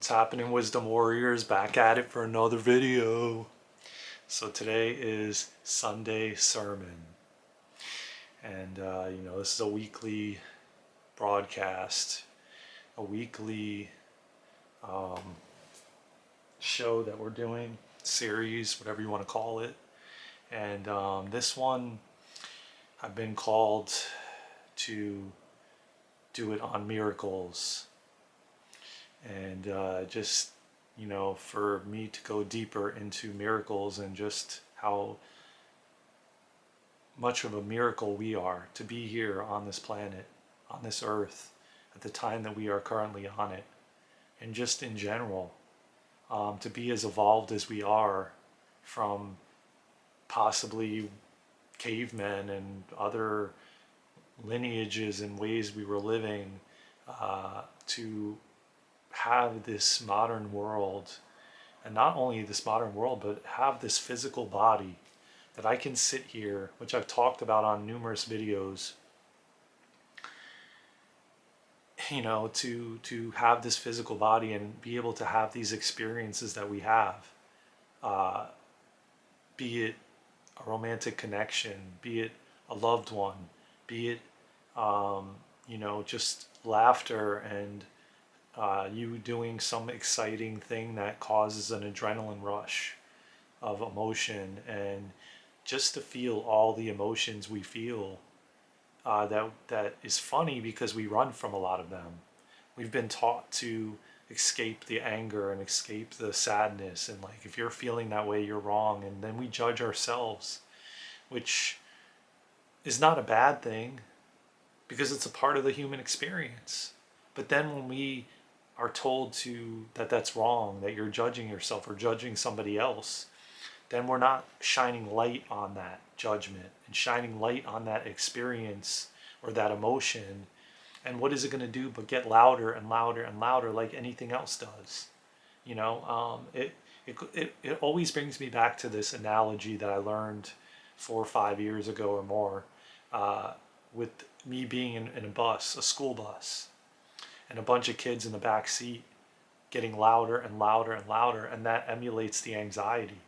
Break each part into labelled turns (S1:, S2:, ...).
S1: What's happening, Wisdom Warriors? Back at it for another video. So today is Sunday sermon, and this is a weekly broadcast, a weekly um, show that we're doing, series, whatever you want to call it. And this one, I've been called to do it on miracles, and for me to go deeper into miracles and just how much of a miracle we are to be here on this planet, on this earth, at the time that we are currently on it, and just in general, to be as evolved as we are from possibly cavemen and other lineages and ways we were living, to have this modern world, and not only this modern world, but have this physical body that I can sit here, which I've talked about on numerous videos, to have this physical body and be able to have these experiences that we have, uh, be it a romantic connection, be it a loved one, be it just laughter and you doing some exciting thing that causes an adrenaline rush of emotion, and just to feel all the emotions we feel, that is funny because we run from a lot of them. We've been taught to escape the anger and escape the sadness, and like, if you're feeling that way, you're wrong, and then we judge ourselves, which is not a bad thing because it's a part of the human experience. But then when we are told that that's wrong, that you're judging yourself or judging somebody else, then we're not shining light on that judgment and shining light on that experience or that emotion. And what is it going to do but get louder and louder and louder, like anything else does? It always brings me back to this analogy that I learned 4 or 5 years ago or more, with me being in a bus, a school bus, and a bunch of kids in the back seat getting louder and louder and louder, and that emulates the anxiety.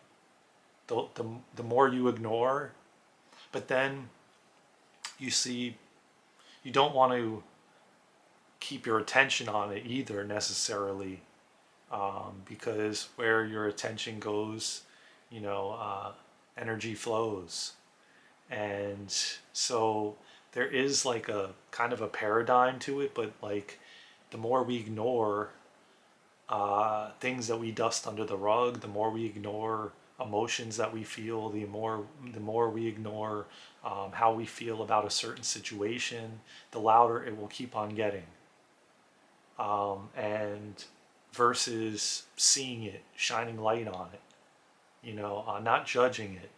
S1: The more you ignore, but then you see, you don't want to keep your attention on it either necessarily, because where your attention goes, energy flows. And so there is like a kind of a paradigm to it, but like, the more we ignore things that we dust under the rug, the more we ignore emotions that we feel, the more we ignore how we feel about a certain situation, the louder it will keep on getting. And versus seeing it, shining light on it, not judging it.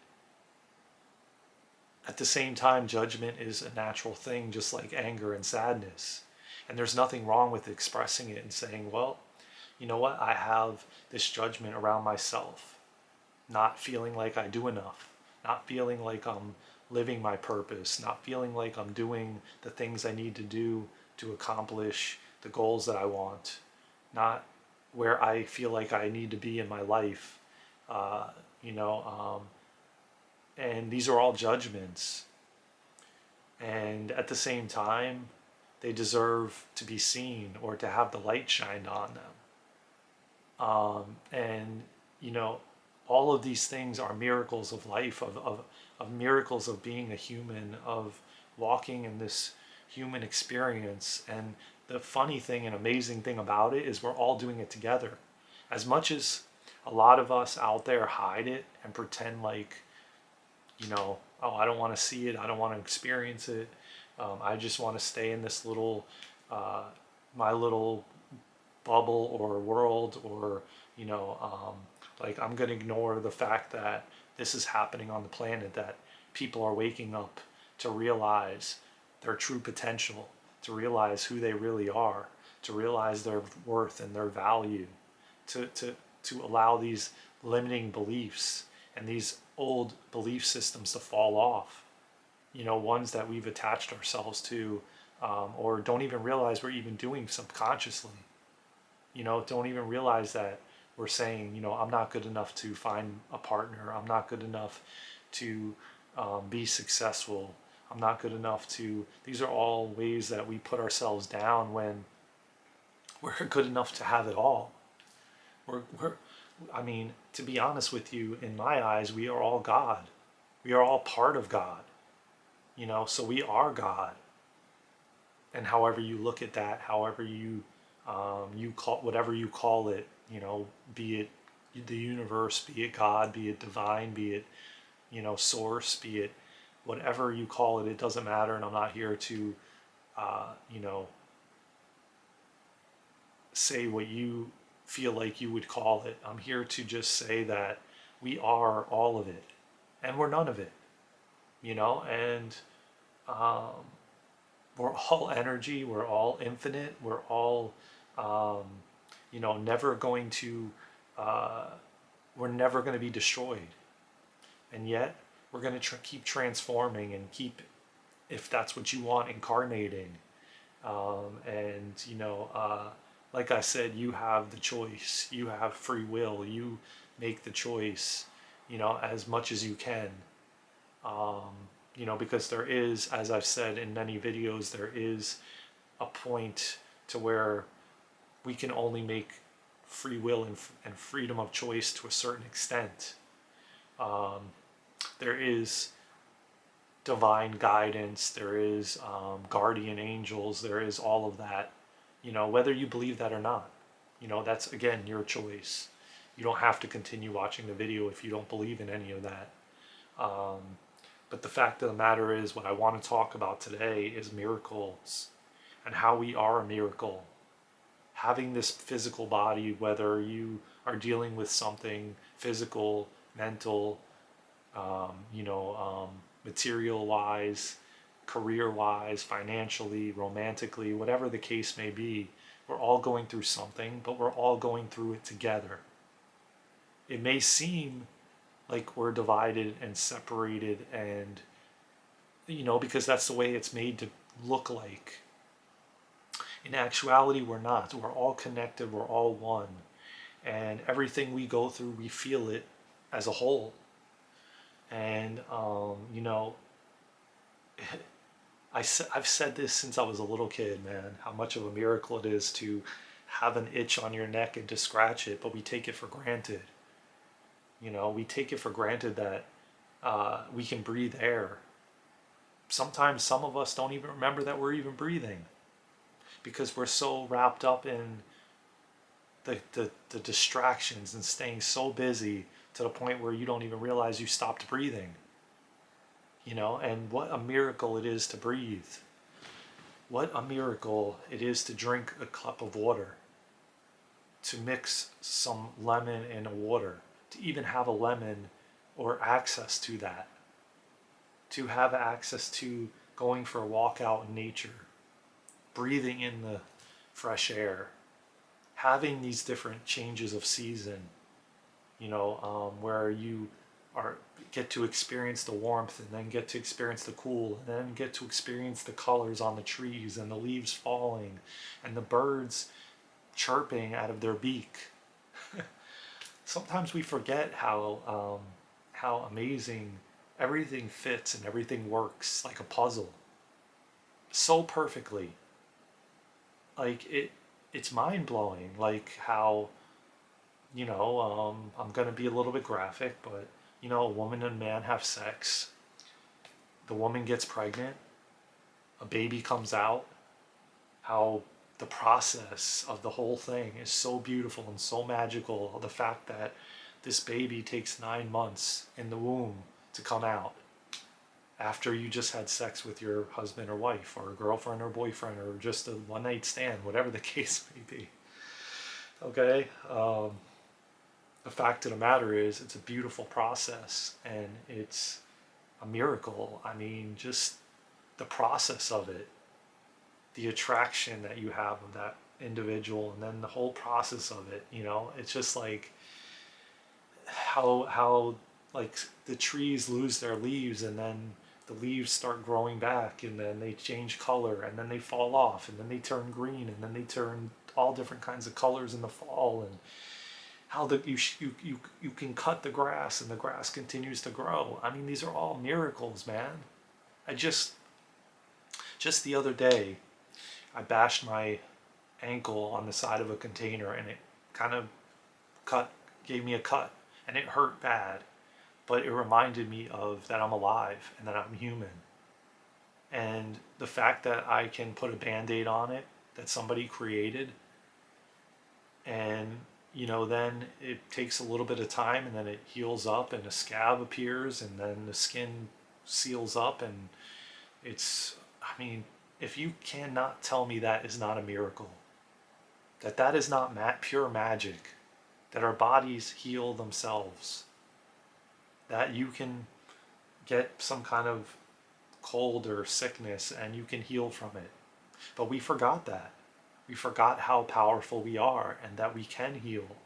S1: At the same time, judgment is a natural thing, just like anger and sadness. And there's nothing wrong with expressing it and saying, well, you know what, I have this judgment around myself, not feeling like I do enough, not feeling like I'm living my purpose, not feeling like I'm doing the things I need to do to accomplish the goals that I want, not where I feel like I need to be in my life. Uh, you know, and these are all judgments. And at the same time, they deserve to be seen or to have the light shined on them. And, all of these things are miracles of life, of miracles of being a human, of walking in this human experience. And the funny thing and amazing thing about it is we're all doing it together. As much as a lot of us out there hide it and pretend like, oh, I don't want to see it, I don't want to experience it, I just want to stay in this my little bubble or world, or, like, I'm going to ignore the fact that this is happening on the planet, that people are waking up to realize their true potential, to realize who they really are, to realize their worth and their value, to allow these limiting beliefs and these old belief systems to fall off, ones that we've attached ourselves to, or don't even realize we're even doing subconsciously. don't even realize that we're saying, I'm not good enough to find a partner. I'm not good enough to be successful. I'm not good enough to, these are all ways that we put ourselves down when we're good enough to have it all. We're I mean, to be honest with you, in my eyes, we are all God. We are all part of God, so we are God. And however you look at that, however you call whatever you call it, be it the universe, be it God, be it divine, be it source, be it whatever you call it, it doesn't matter. And I'm not here to you know say what you feel like you would call it. I'm here to just say that we are all of it, and we're none of it. And um, we're all energy. We're all infinite. We're all um, never going to uh, we're never going to be destroyed, and yet we're going to keep transforming and keep, if that's what you want, incarnating. And like I said, you have the choice. You have free will. You make the choice, as much as you can. um, because there is, as I've said in many videos, there is a point to where we can only make free will and freedom of choice to a certain extent. Um, there is divine guidance, there is guardian angels, there is all of that, whether you believe that or not. That's again your choice. You don't have to continue watching the video if you don't believe in any of that. Um, but the fact of the matter is, what I want to talk about today is miracles and how we are a miracle. Having this physical body, whether you are dealing with something physical, mental, material wise, career wise, financially, romantically, whatever the case may be, we're all going through something, but we're all going through it together. It may seem like we're divided and separated, and because that's the way it's made to look like. In actuality, we're not. We're all connected, we're all one, and everything we go through, we feel it as a whole. And I've said this since I was a little kid, man, how much of a miracle it is to have an itch on your neck and to scratch it, but we take it for granted. We take it for granted that we can breathe air. Sometimes some of us don't even remember that we're even breathing because we're so wrapped up in the distractions and staying so busy to the point where you don't even realize you stopped breathing. And what a miracle it is to breathe. What a miracle it is to drink a cup of water, to mix some lemon in a water, to even have a lemon or access to that, to have access to going for a walk out in nature, breathing in the fresh air, having these different changes of season, where you get to experience the warmth and then get to experience the cool and then get to experience the colors on the trees and the leaves falling and the birds chirping out of their beak. Sometimes we forget how amazing everything fits and everything works like a puzzle so perfectly. Like it's mind blowing. Like how I'm gonna be a little bit graphic, but a woman and man have sex. The woman gets pregnant. A baby comes out. How the process of the whole thing is so beautiful and so magical. The fact that this baby takes 9 months in the womb to come out after you just had sex with your husband or wife or a girlfriend or boyfriend or just a one night stand, whatever the case may be. Okay? The fact of the matter is, it's a beautiful process and it's a miracle. I mean, just the process of it, the attraction that you have of that individual, and then the whole process of it, it's just like how like the trees lose their leaves and then the leaves start growing back and then they change color and then they fall off and then they turn green and then they turn all different kinds of colors in the fall, and how you can cut the grass and the grass continues to grow. I mean, these are all miracles, man. I just the other day, I bashed my ankle on the side of a container, and it kind of cut gave me a cut, and it hurt bad, but it reminded me of that I'm alive and that I'm human. And the fact that I can put a band-aid on it that somebody created, and then it takes a little bit of time, and then it heals up and a scab appears, and then the skin seals up, and I mean, if you cannot tell me that is not a miracle, that is not pure magic, that our bodies heal themselves, that you can get some kind of cold or sickness and you can heal from it. But we forgot that. We forgot how powerful we are, and that we can heal,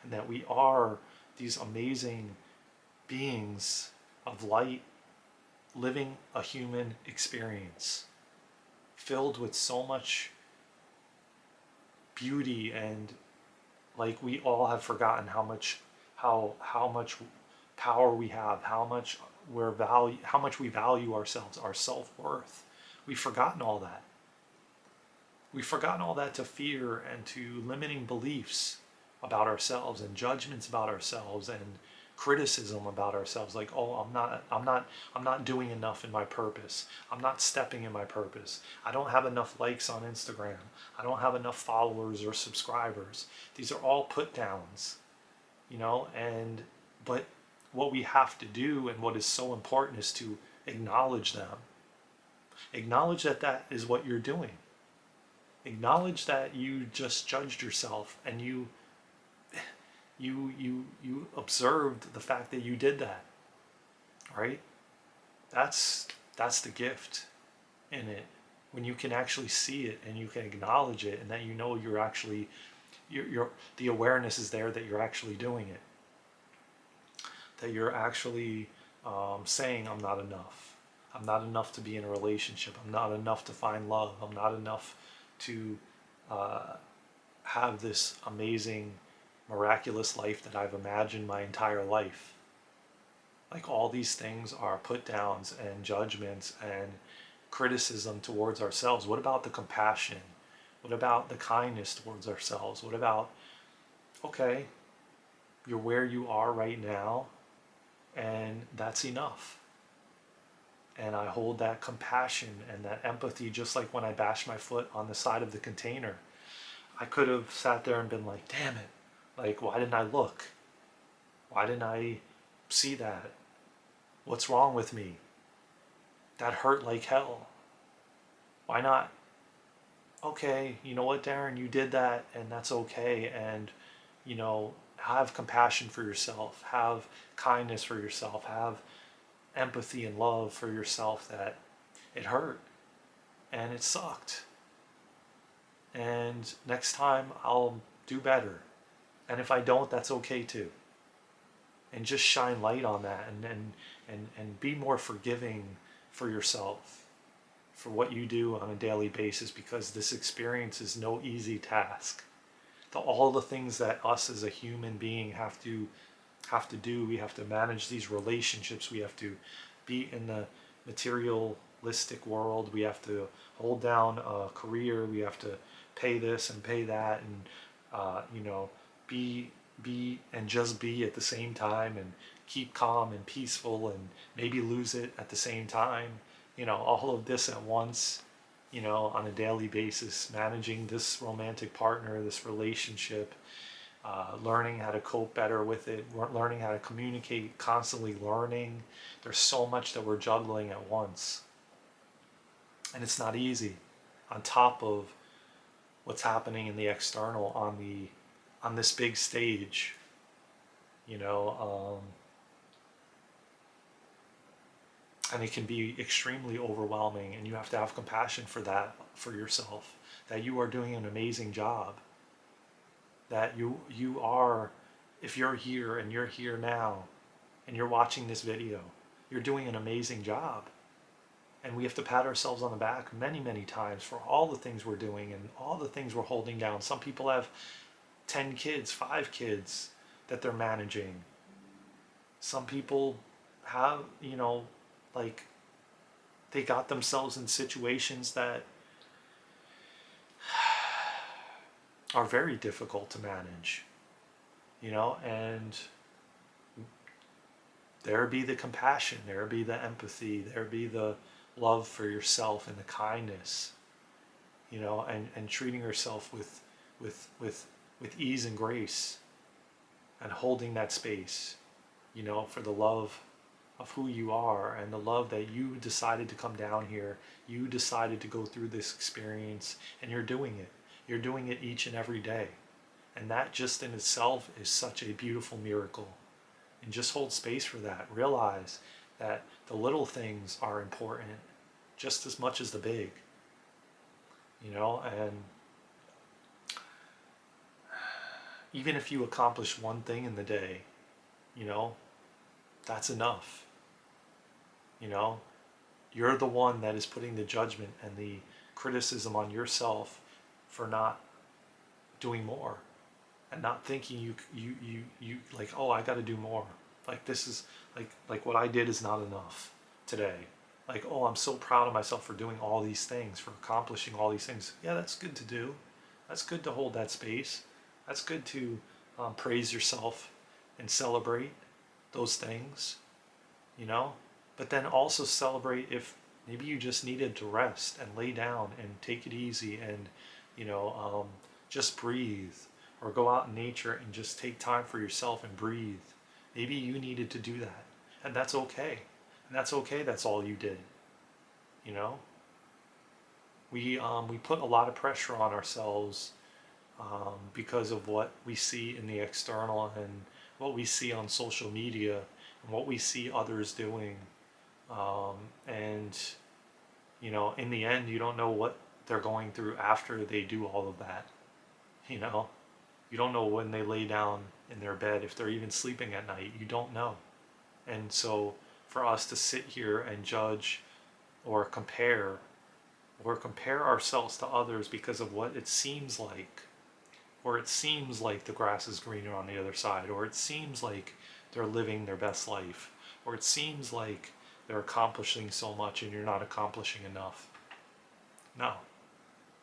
S1: and that we are these amazing beings of light living a human experience filled with so much beauty, and like we all have forgotten how much power we have, how much we value ourselves, our self-worth. We've forgotten all that. We've forgotten all that to fear and to limiting beliefs about ourselves, and judgments about ourselves, and criticism about ourselves, like, oh, I'm not doing enough in my purpose. I'm not stepping in my purpose. I don't have enough likes on Instagram. I don't have enough followers or subscribers. These are all put downs, but what we have to do, and what is so important, is to acknowledge them. Acknowledge that is what you're doing. Acknowledge that you just judged yourself, and you observed the fact that you did that, right? That's the gift in it, when you can actually see it and you can acknowledge it, and that you're actually the awareness is there that you're actually doing it, that you're actually saying, I'm not enough. I'm not enough to be in a relationship. I'm not enough to find love. I'm not enough to have this amazing, miraculous life that I've imagined my entire life. Like, all these things are put downs and judgments and criticism towards ourselves. What about the compassion? What about the kindness towards ourselves? What about, okay, you're where you are right now, and that's enough. And I hold that compassion and that empathy, just like when I bashed my foot on the side of the container. I could have sat there and been like, damn it. Like, why didn't I look? Why didn't I see that? What's wrong with me? That hurt like hell. Why not? Okay, you know what, Darren? You did that, and that's okay. And, have compassion for yourself. Have kindness for yourself. Have empathy and love for yourself, that it hurt and it sucked. And next time I'll do better. And if I don't, that's okay too. And just shine light on that, and be more forgiving for yourself for what you do on a daily basis, because this experience is no easy task. All the things that us as a human being have to do, we have to manage these relationships, we have to be in the materialistic world, we have to hold down a career, we have to pay this and pay that, and be and just be at the same time, and keep calm and peaceful, and maybe lose it at the same time, all of this at once, on a daily basis, managing this romantic partner, this relationship, learning how to cope better with it, learning how to communicate, constantly learning. There's so much that we're juggling at once, and it's not easy, on top of what's happening in the external, on this big stage, and it can be extremely overwhelming, and you have to have compassion for that, for yourself, that you are doing an amazing job, that you are, if you're here and you're here now and you're watching this video, you're doing an amazing job. And we have to pat ourselves on the back many, many times for all the things we're doing and all the things we're holding down. Some people have 10 kids, 5 kids that they're managing. Some people have, like they got themselves in situations that are very difficult to manage, and there be the compassion, there be the empathy, there be the love for yourself and the kindness, and treating yourself with ease and grace and holding that space, for the love of who you are and the love that you decided to come down here. You decided to go through this experience and you're doing it. You're doing it each and every day. And that just in itself is such a beautiful miracle. And just hold space for that. Realize that the little things are important just as much as the big. And even if you accomplish one thing in the day, that's enough. You're the one that is putting the judgment and the criticism on yourself for not doing more and not thinking you like, oh, I got to do more. Like this is like what I did is not enough today. Like, oh, I'm so proud of myself for doing all these things, for accomplishing all these things. Yeah, that's good to do. That's good to hold that space. That's good to praise yourself and celebrate those things, but then also celebrate if maybe you just needed to rest and lay down and take it easy and, just breathe, or go out in nature and just take time for yourself and breathe. Maybe you needed to do that, and that's okay. And that's okay. That's all you did. We put a lot of pressure on ourselves because of what we see in the external and what we see on social media and what we see others doing. And, in the end, you don't know what they're going through after they do all of that. You don't know when they lay down in their bed, if they're even sleeping at night. You don't know. And so for us to sit here and judge or compare ourselves to others because of what it seems like, or it seems like the grass is greener on the other side, or it seems like they're living their best life, or it seems like they're accomplishing so much and you're not accomplishing enough. No.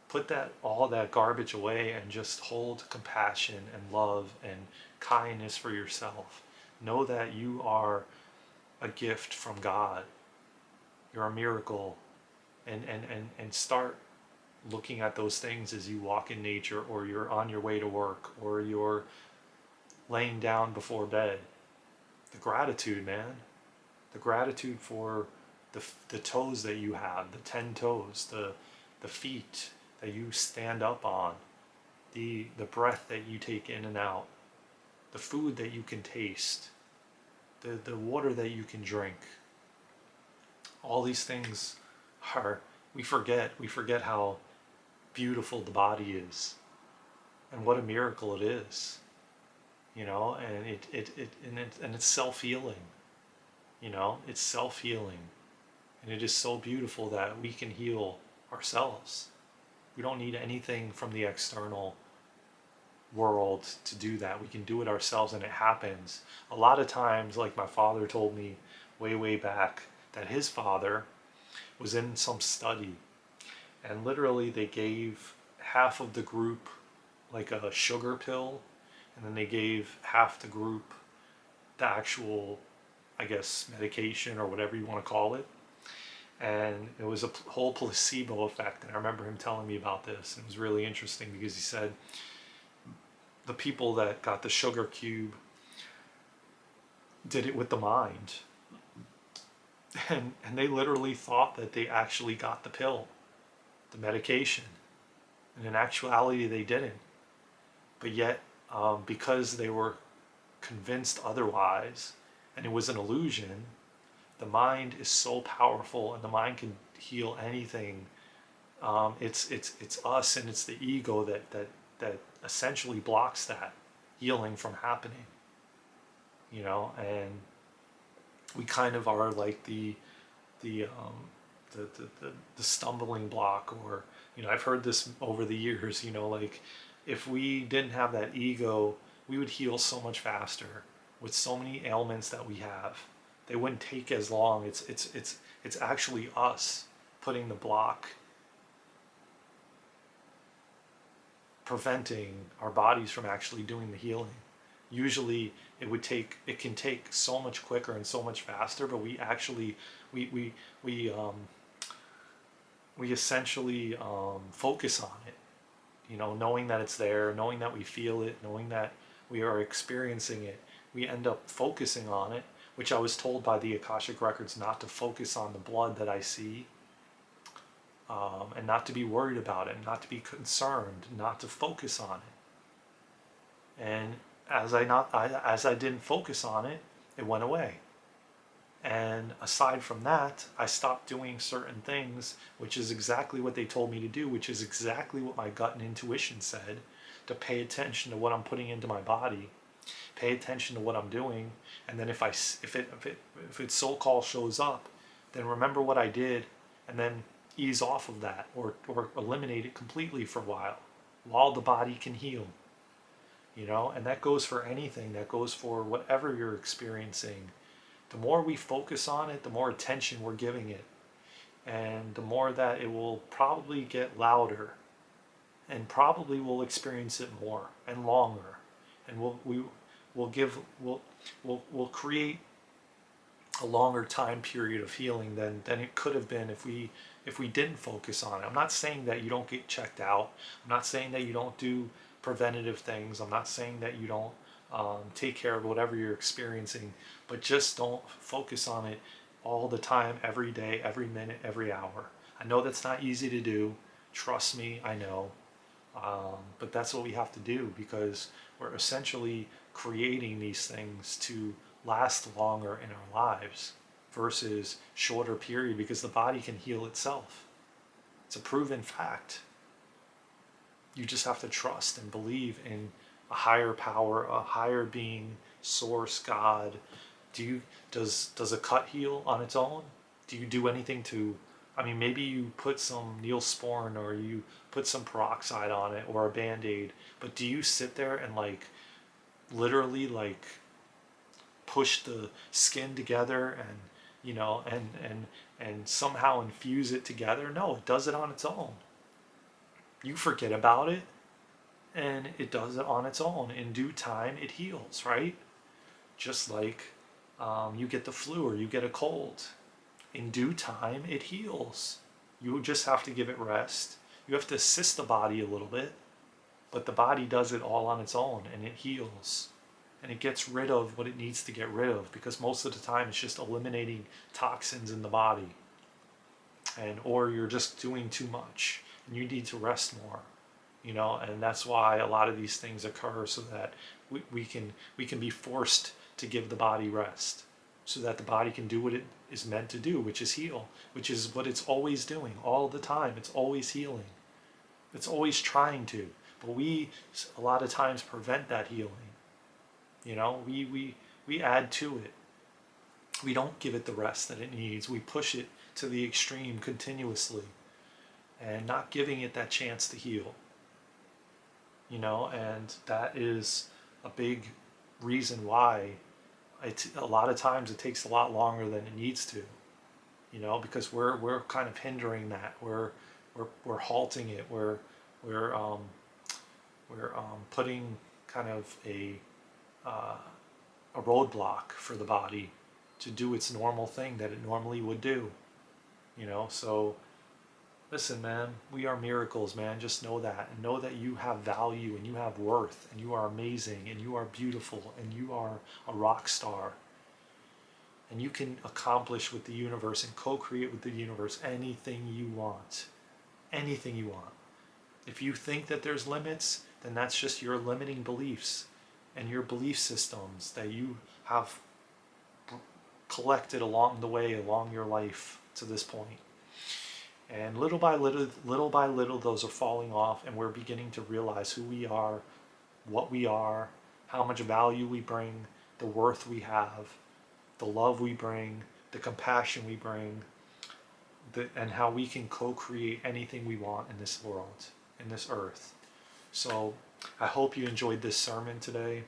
S1: Put all that garbage away and just hold compassion and love and kindness for yourself. Know that you are a gift from God. You're a miracle. And start looking at those things as you walk in nature, or you're on your way to work, or you're laying down before bed. The gratitude, man. The gratitude for the toes that you have, the 10 toes, the feet that you stand up on, the breath that you take in and out, the food that you can taste, the water that you can drink. All these things we forget how beautiful the body is and what a miracle it is, and it's self-healing, it's self-healing, and it is so beautiful that we can heal ourselves. We don't need anything from the external world to do that. We can do it ourselves, and it happens. A lot of times, like my father told me way back, that his father was in some study, and literally they gave half of the group like a sugar pill, and then they gave half the group the actual, I guess, medication or whatever you want to call it. And it was a whole placebo effect. And I remember him telling me about this. It was really interesting because he said the people that got the sugar cube did it with the mind. And they literally thought that they actually got the pill, the medication. And in actuality, they didn't. But yet, because they were convinced otherwise, and it was an illusion, the mind is so powerful, and the mind can heal anything. It's us, and it's the ego that essentially blocks that healing from happening. And we kind of are like the the stumbling block. Or, I've heard this over the years, like, if we didn't have that ego, we would heal so much faster with so many ailments that we have. They wouldn't take as long. It's actually us putting the block, preventing our bodies from actually doing the healing. Usually it can take so much quicker and so much faster, but we actually we we essentially focus on it, knowing that it's there, knowing that we feel it, knowing that we are experiencing it. We end up focusing on it, which I was told by the Akashic Records not to focus on the blood that I see, and not to be worried about it, not to be concerned, not to focus on it. And as I didn't focus on it, it went away. And aside from that, I stopped doing certain things, which is exactly what they told me to do, which is exactly what my gut and intuition said, to pay attention to what I'm putting into my body, pay attention to what I'm doing, and then if its soul call shows up, then remember what I did, and then ease off of that, or eliminate it completely for a while the body can heal. And that goes for anything. That goes for whatever you're experiencing. The more we focus on it, the more attention we're giving it, and the more that it will probably get louder, and probably we'll experience it more and longer, and we'll create a longer time period of healing than it could have been if we didn't focus on it. I'm not saying that you don't get checked out. I'm not saying that you don't do preventative things. I'm not saying that you don't take care of whatever you're experiencing, but just don't focus on it all the time, every day, every minute, every hour. I know that's not easy to do. Trust me, I know. But that's what we have to do, because we're essentially creating these things to last longer in our lives versus shorter period, because the body can heal itself. It's a proven fact. You just have to trust and believe in a higher power, a higher being, source, God. Does a cut heal on its own? Do you do anything to, maybe you put some Neosporin or you put some peroxide on it or a Band-Aid, but do you sit there and literally push the skin together and and somehow infuse it together? No, it does it on its own. You forget about it, and it does it on its own. In due time, it heals, right? Just like you get the flu or you get a cold. In due time, it heals. You just have to give it rest. You have to assist the body a little bit, but the body does it all on its own, and it heals. And it gets rid of what it needs to get rid of, because most of the time it's just eliminating toxins in the body. Or you're just doing too much and you need to rest more. And that's why a lot of these things occur, so that we can be forced to give the body rest, so that the body can do what it is meant to do, which is heal, which is what it's always doing all the time. It's always healing. It's always trying to, but we a lot of times prevent that healing. We add to it. We don't give it the rest that it needs. We push it to the extreme continuously, and not giving it that chance to heal. And that is a big reason why a lot of times it takes a lot longer than it needs to. Because we're kind of hindering that. We're halting it. We're putting kind of a roadblock for the body to do its normal thing that it normally would do. So listen, man, we are miracles, man. Just know that, and know that you have value, and you have worth, and you are amazing, and you are beautiful, and you are a rock star. And you can accomplish with the universe and co-create with the universe anything you want. Anything you want. If you think that there's limits, then that's just your limiting beliefs and your belief systems that you have collected along the way, along your life to this point. And little by little, those are falling off, and we're beginning to realize who we are, what we are, how much value we bring, the worth we have, the love we bring, the compassion we bring, and how we can co-create anything we want in this world, in this earth. So I hope you enjoyed this sermon today.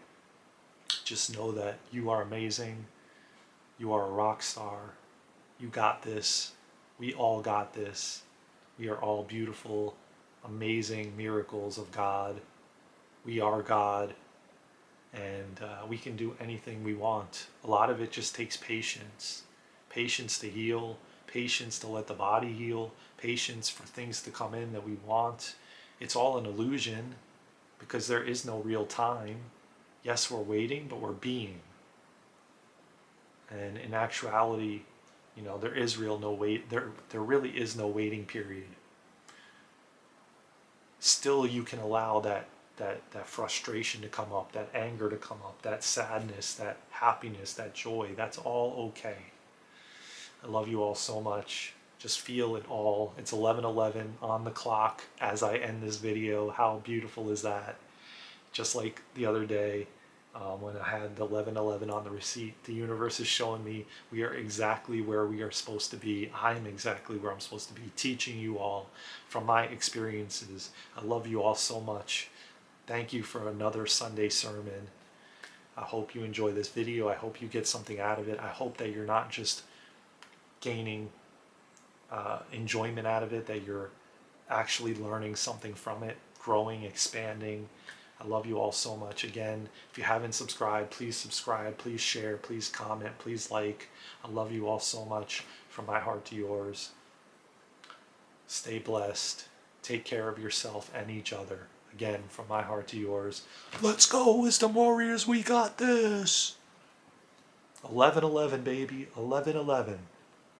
S1: Just know that you are amazing. You are a rock star. You got this. We all got this. We are all beautiful, amazing miracles of God. We are God, and we can do anything we want. A lot of it just takes patience. Patience to heal, patience to let the body heal, patience for things to come in that we want. It's all an illusion because there is no real time. Yes, we're waiting, but we're being. And in actuality, there is no wait. There really is no waiting period. Still, you can allow that frustration to come up, that anger to come up, that sadness, that happiness, that joy. That's all okay. I love you all so much. Just feel it all. It's 11:11 on the clock as I end this video. How beautiful is that? Just like the other day, when I had the 11:11 on the receipt, the universe is showing me we are exactly where we are supposed to be. I'm exactly where I'm supposed to be, teaching you all from my experiences. I love you all so much. Thank you for another Sunday sermon. I hope you enjoy this video. I hope you get something out of it. I hope that you're not just gaining enjoyment out of it, that you're actually learning something from it, growing, expanding. I love you all so much. Again, if you haven't subscribed, please subscribe, please share, please comment, please like. I love you all so much from my heart to yours. Stay blessed. Take care of yourself and each other. Again, from my heart to yours. Let's go, Wisdom Warriors. We got this. 11:11, baby. 11:11.